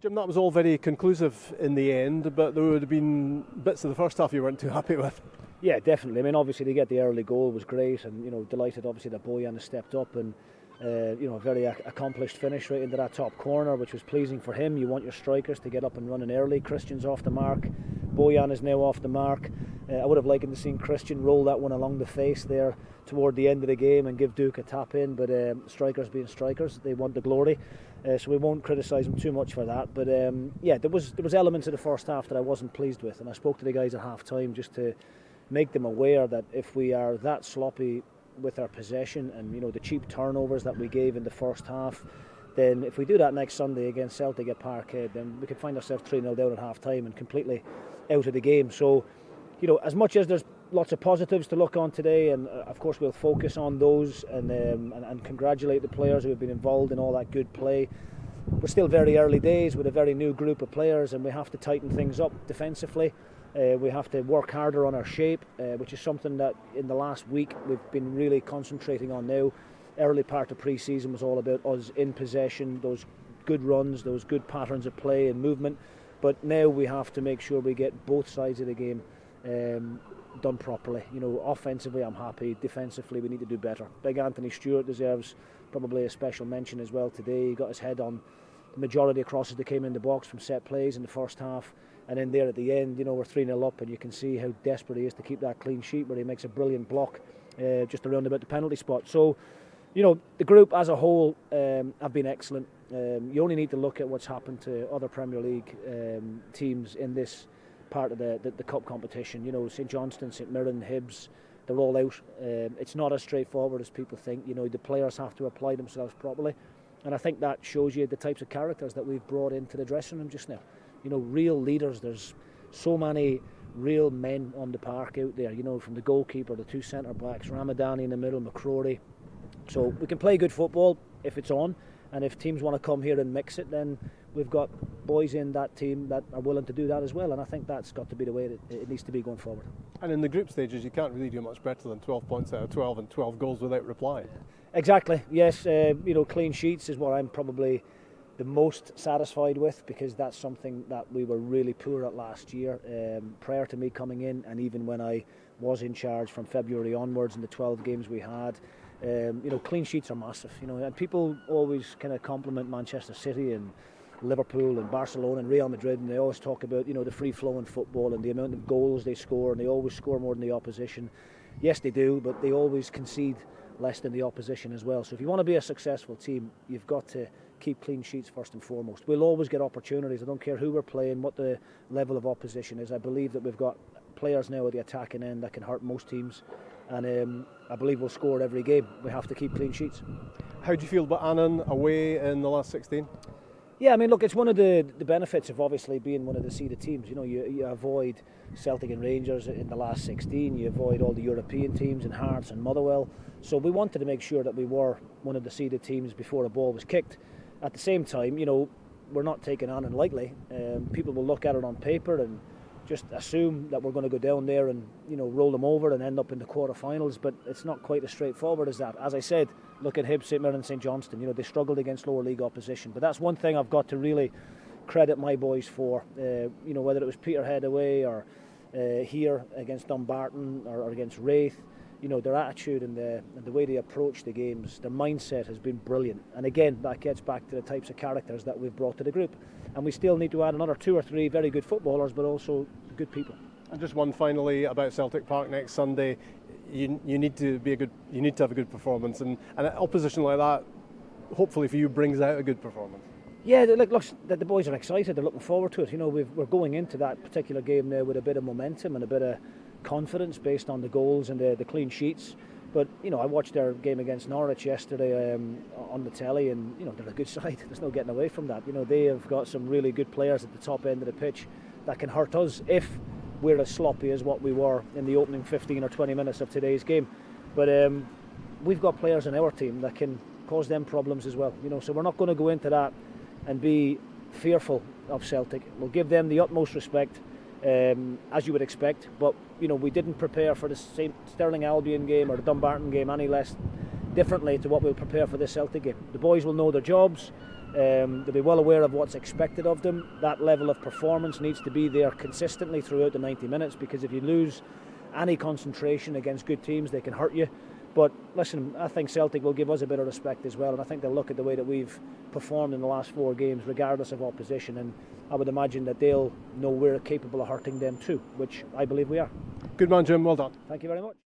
Jim, that was all very conclusive in the end, but there would have been bits of the first half you weren't too happy with. Yeah, definitely. I mean, obviously to get the early goal was great, and delighted obviously that Bojan has stepped up and a very accomplished finish right into that top corner, which was pleasing for him. You want your strikers to get up and running early. Christian's off the mark. Bojan is now off the mark. I would have liked to see Christian roll that one along the face there toward the end of the game and give Duke a tap in, but strikers being strikers, they want the glory. So we won't criticise them too much for that. But there was elements of the first half that I wasn't pleased with, and I spoke to the guys at half time just to make them aware that if we are that sloppy with our possession and the cheap turnovers that we gave in the first half, then if we do that next Sunday against Celtic at Parkhead, then we could find ourselves 3-0 down at half time and completely out of the game. So as much as there's lots of positives to look on today, and of course we'll focus on those and congratulate the players who have been involved in all that good play, we're still very early days with a very new group of players, and we have to tighten things up defensively. We have to work harder on our shape, which is something that in the last week we've been really concentrating on now. Early part of pre-season was all about us in possession, those good runs, those good patterns of play and movement. But now we have to make sure we get both sides of the game done properly. Offensively I'm happy, defensively we need to do better. Big Anthony Stewart deserves probably a special mention as well today. He got his head on the majority of crosses that came in the box from set plays in the first half. And then there at the end, we're 3-0 up, and you can see how desperate he is to keep that clean sheet, where he makes a brilliant block just around about the penalty spot. So, the group as a whole have been excellent. You only need to look at what's happened to other Premier League teams in this part of the cup competition. St Johnstone, St Mirren, Hibs, they're all out. It's not as straightforward as people think. The players have to apply themselves properly. And I think that shows you the types of characters that we've brought into the dressing room just now. Real leaders. There's so many real men on the park out there, from the goalkeeper, the two centre-backs, Ramadani in the middle, McCrory. So we can play good football if it's on, and if teams want to come here and mix it, then we've got boys in that team that are willing to do that as well, and I think that's got to be the way it needs to be going forward. And in the group stages, you can't really do much better than 12 points out of 12 and 12 goals without reply. Exactly, yes. Clean sheets is what I'm probably the most satisfied with, because that's something that we were really poor at last year, prior to me coming in, and even when I was in charge from February onwards in the 12 games we had. Clean sheets are massive, and people always kind of compliment Manchester City and Liverpool and Barcelona and Real Madrid, and they always talk about the free-flowing football and the amount of goals they score, and they always score more than the opposition. Yes, they do, but they always concede less than the opposition as well. So if you want to be a successful team, you've got to keep clean sheets first and foremost. We'll always get opportunities. I don't care who we're playing, what the level of opposition is. I believe that we've got players now at the attacking end that can hurt most teams, and I believe we'll score every game. We have to keep clean sheets. How do you feel about Annan away in the last 16? Yeah, I mean, look, it's one of the benefits of obviously being one of the seeded teams. You avoid Celtic and Rangers in the last 16. You avoid all the European teams and Hearts and Motherwell. So we wanted to make sure that we were one of the seeded teams before a ball was kicked. At the same time, we're not taking Annan lightly. People will look at it on paper and just assume that we're going to go down there and roll them over and end up in the quarterfinals, but it's not quite as straightforward as that. As I said, look at Hibs, St Mirren, St Johnstone. They struggled against lower league opposition, but that's one thing I've got to really credit my boys for. Whether it was Peterhead away or here against Dumbarton or against Wraith, their attitude and the way they approach the games, their mindset has been brilliant. And again, that gets back to the types of characters that we've brought to the group. And we still need to add another 2 or 3 very good footballers, but also good people. And just one finally about Celtic Park next Sunday. You need to have a good performance, and an opposition like that, hopefully for you, brings out a good performance. Yeah, look, the boys are excited. They're looking forward to it. We're going into that particular game now with a bit of momentum and a bit of confidence based on the goals and the clean sheets. But I watched their game against Norwich yesterday on the telly, and they're a good side. There's no getting away from that. They have got some really good players at the top end of the pitch that can hurt us if we're as sloppy as what we were in the opening 15 or 20 minutes of today's game. But we've got players in our team that can cause them problems as well. So we're not going to go into that and be fearful of Celtic. We'll give them the utmost respect, as you would expect, but we didn't prepare for the same Stirling Albion game or the Dumbarton game any less differently to what we'll prepare for this Celtic game. The boys will know their jobs. They'll be well aware of what's expected of them. That level of performance needs to be there consistently throughout the 90 minutes, because if you lose any concentration against good teams, they can hurt you. But listen, I think Celtic will give us a bit of respect as well, and I think they'll look at the way that we've performed in the last 4 games, regardless of opposition, and I would imagine that they'll know we're capable of hurting them too, which I believe we are. Good man, Jim. Well done. Thank you very much.